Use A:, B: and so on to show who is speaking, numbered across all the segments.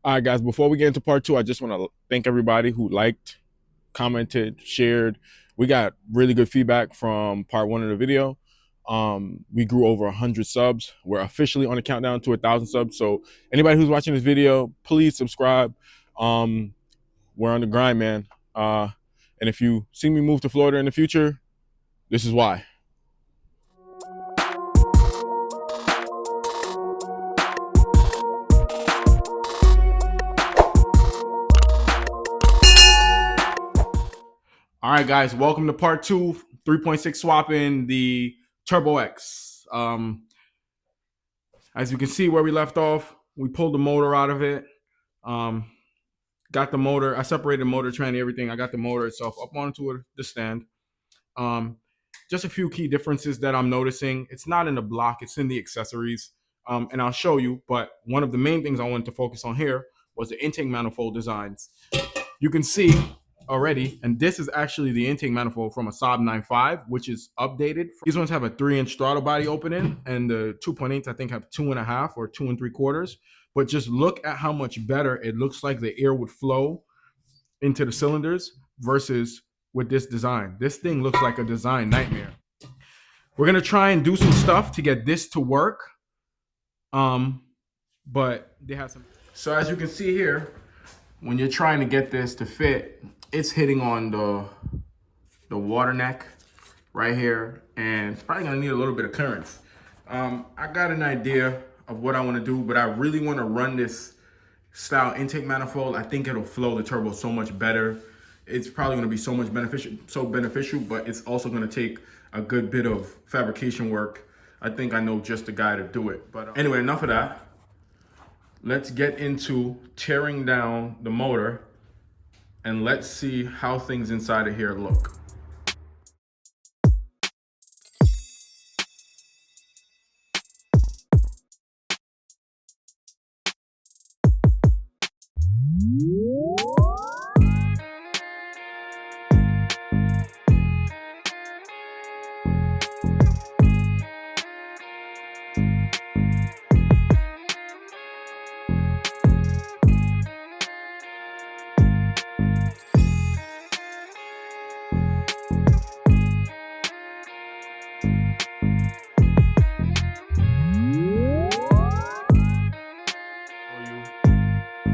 A: All right, guys, before we get into part two, I just want to thank everybody who liked, commented, shared. We got really good feedback from part one of the video. We grew over 100 subs. We're officially on the countdown to 1,000 subs. So anybody who's watching this video, please subscribe. We're on the grind, man. And if you see me move to Florida in the future, this is why. All right, guys, welcome to part two, 3.6 swapping the TurboX. As you can see where we left off, we pulled the motor out of it. Got the motor. I separated the motor, tranny, everything. I got the motor itself up onto the stand. Just a few key differences that I'm noticing. It's not in the block, it's in the accessories. And I'll show you, but one of the main things I wanted to focus on here was the intake manifold designs. You can see already, and this is actually the intake manifold from a Saab 9.5, which is updated. These ones have a 3-inch throttle body opening, and the 2.8s I think have 2.5 or 2 3/4. But just look at how much better it looks like the air would flow into the cylinders versus with this design. This thing looks like a design nightmare. We're gonna try and do some stuff to get this to work. But they have some. So as you can see here, when you're trying to get this to fit, it's hitting on the water neck right here, and it's probably gonna need a little bit of clearance. I got an idea of what I want to do, but I really want to run this style intake manifold. I think it'll flow the turbo so much better. It's probably going to be so much beneficial, but it's also going to take a good bit of fabrication work. I think I know just the guy to do it. But anyway, enough of that. Let's get into tearing down the motor and let's see how things inside of here look.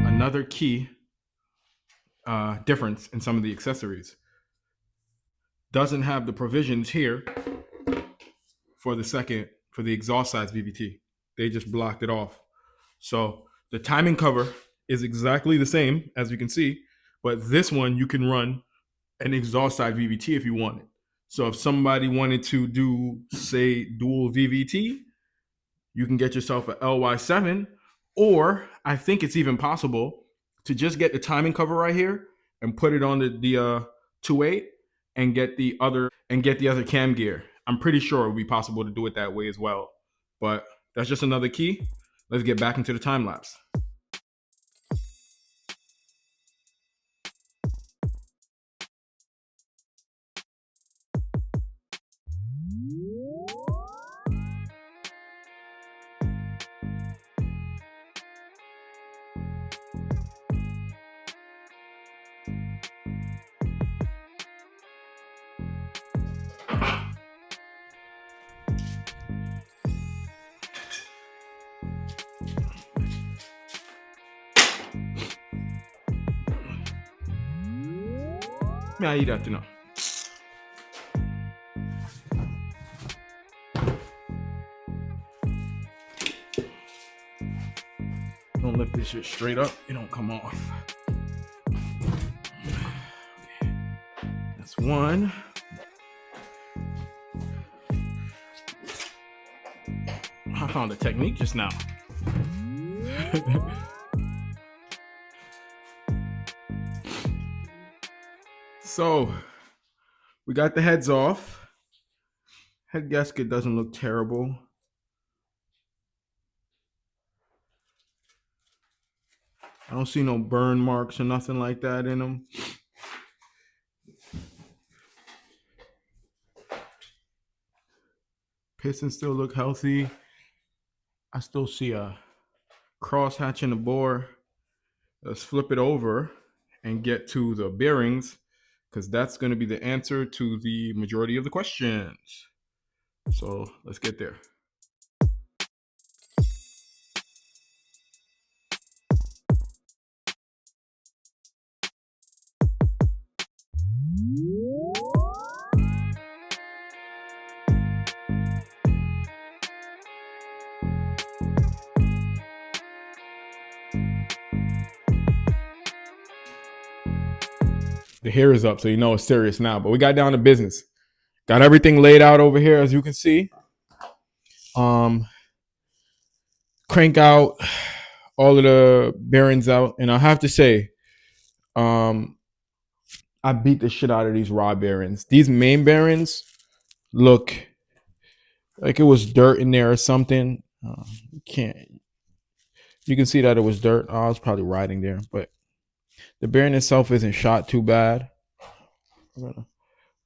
A: Another key difference in some of the accessories. Doesn't have the provisions here for the exhaust sides VVT. They just blocked it off. So the timing cover is exactly the same as you can see, but this one you can run an exhaust side VVT if you want it. So if somebody wanted to do, say, dual VVT, you can get yourself a LY7, or I think it's even possible to just get the timing cover right here and put it on the 2.8 and get the other cam gear. I'm pretty sure it would be possible to do it that way as well. But that's just another key. Let's get back into the time lapse. Yeah, you have to know. Don't lift this shit straight up, it don't come off. That's one. I found a technique just now. So we got the heads off. Head gasket doesn't look terrible. I don't see no burn marks or nothing like that in them. Pistons still look healthy. I still see a crosshatch in the bore. Let's flip it over and get to the bearings, because that's going to be the answer to the majority of the questions. So let's get there. The hair is up, so you know it's serious now. But we got down to business. Got everything laid out over here, as you can see. Crank out all of the bearings out, and I have to say, I beat the shit out of these rod bearings. These main bearings look like it was dirt in there or something. You can see that it was dirt. I was probably riding there, but the bearing itself isn't shot too bad. I'm gonna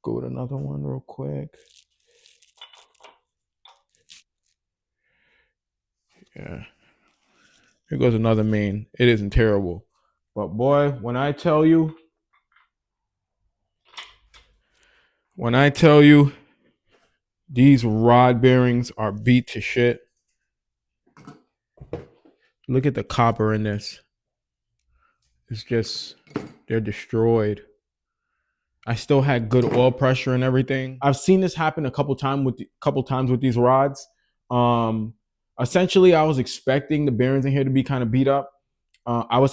A: go with another one real quick. Yeah. Here goes another main. It isn't terrible. But boy, when I tell you these rod bearings are beat to shit. Look at the copper in this. It's just, they're destroyed. I still had good oil pressure and everything. I've seen this happen a couple times with these rods. Essentially, I was expecting the bearings in here to be kind of beat up. I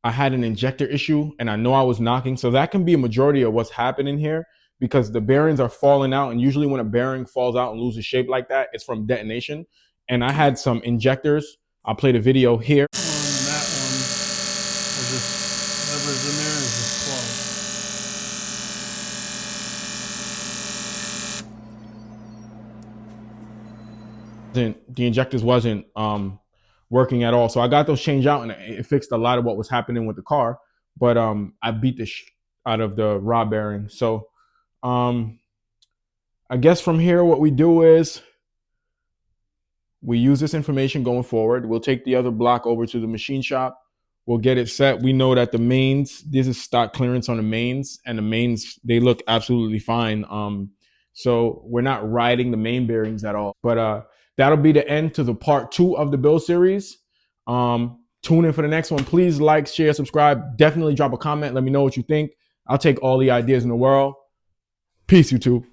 A: had an injector issue, and I know I was knocking, so that can be a majority of what's happening here, because the bearings are falling out, and usually when a bearing falls out and loses shape like that, it's from detonation. And I had some injectors. I'll play the video here. That one is just, whatever's in there is just clogged. The injectors wasn't working at all, so I got those changed out, and it fixed a lot of what was happening with the car. But I beat the out of the rod bearing. So I guess from here, what we do is we use this information going forward. We'll take the other block over to the machine shop. We'll get it set. We know that the mains, this is stock clearance on the mains, and the mains, they look absolutely fine. So we're not riding the main bearings at all. But that'll be the end to the part 2 of the build series. Tune in for the next one. Please like, share, subscribe. Definitely drop a comment. Let me know what you think. I'll take all the ideas in the world. Peace, YouTube.